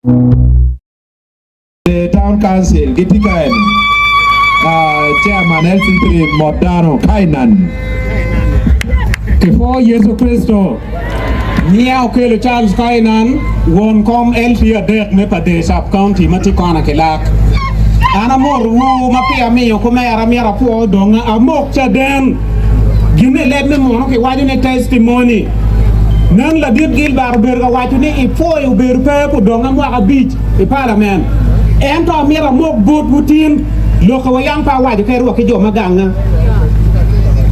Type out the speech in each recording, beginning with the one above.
The town council, Gitikan, Chairman LC3 Modano, Kainan. Before Yesu Christo, Nia Okelo Charles Kainan won come LT a deck me pade sub county Matikana Kelak. Anamor wu mapia me okomera mira po Odonga amok chaden. Gine let me mono ke wajine testimony. Nan la dit gil barberga wajine ifo yu berpe po Odonga mwaka beach e parliament. Ento mira mok boat butin loka wayang pa wajike keru ke jo maganga.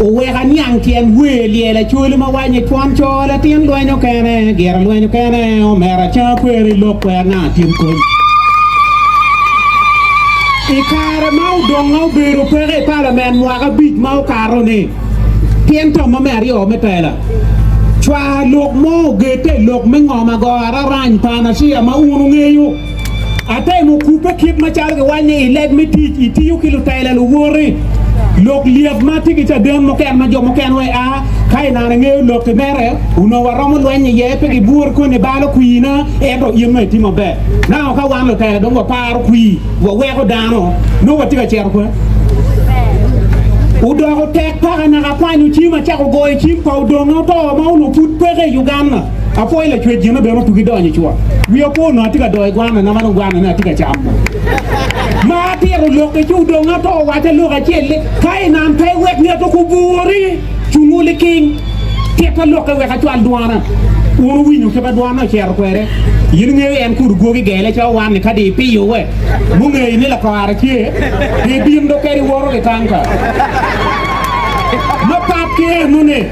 Uweka nyang tien weli la chuli ma wanye tuan chola tien luenyo kene gira luenyo kene omera cha kweri lokwe na tien kun ikare mau donga bero pere parliament mwaka bit mau karone tien to ma meri o metela chwa lok mo gete lok mengoma go ararany pana sia ma unu ngeyu ate mo kupe kit ma charge wanye let me teach itiyo kilo tayla lu wori lok liab mati ki den mo ken ma jo mo ken we a kai na nge lok mere uno waromo lwenye yepe ki bur ko ne balo kuina e do yemme ti mo be na ka wan lo tele do ngo par kui wo we ko dano no wati ka cher ko udo ko tek pa na ka kwanu chi ma cha ko go e chi ko do no to ma uno put pere Uganda a foi la chwe jina be no tugi do nyi chwa wi ko no tika do e gwana na ma no gwana na tika cham ma tiro loke chu do ngato wa te loka chele kai nan pe wek ne to kuburi chungule king te pa loke we ka chwal duana uru winyu ke ba duana cher kwere yin nge en kur gogi gele cha wan ka di pi yo we mu nge ni la ko ara ke e bim do keri woro ke tanka no pap ke nune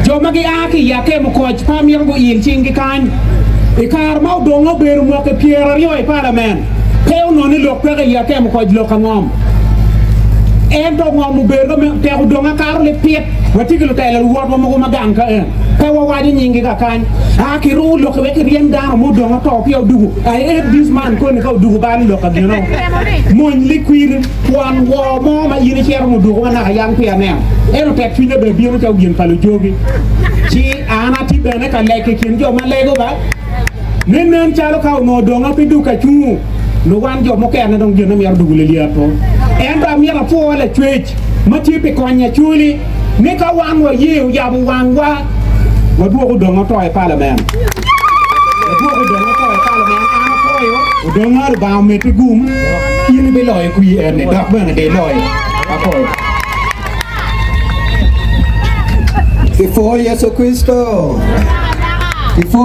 jo magi aki ya ke mo ko pa mi ngo yin chingi kan e kar mau do ngo ber mo ke piera yo e parliament Keo no ni lok pere ya ke mo ko lok ngom en do ngom be do te do nga kar le piet wati ko tayla wor mo ko maganka en ka wa wadi nyingi ka kan ha ki ru lok we ki rien da mo do nga to pio dugu ai this man ko ni ka dugu ba ni lok ka no mo liquid wan wo mo ma yini cher mo dugu na yang pe ne en te fine be bi mo taw yin palu jogi ci ana ti be ne ka leke kin jo ma lego ba nen chalo ka no do nga pi du ka chu no wan jo mo ken dong jeno mi ardu le liato en ba mi ra fo le twech ma ti pe konya chuli ne ka wan wa ye ya bu wan wa du ko do to e parliament du ko do to e parliament ana ko yo do ngar ba me ti gum yin be loy ku yi en da ba ne de loy ako Before Yesu Cristo. Before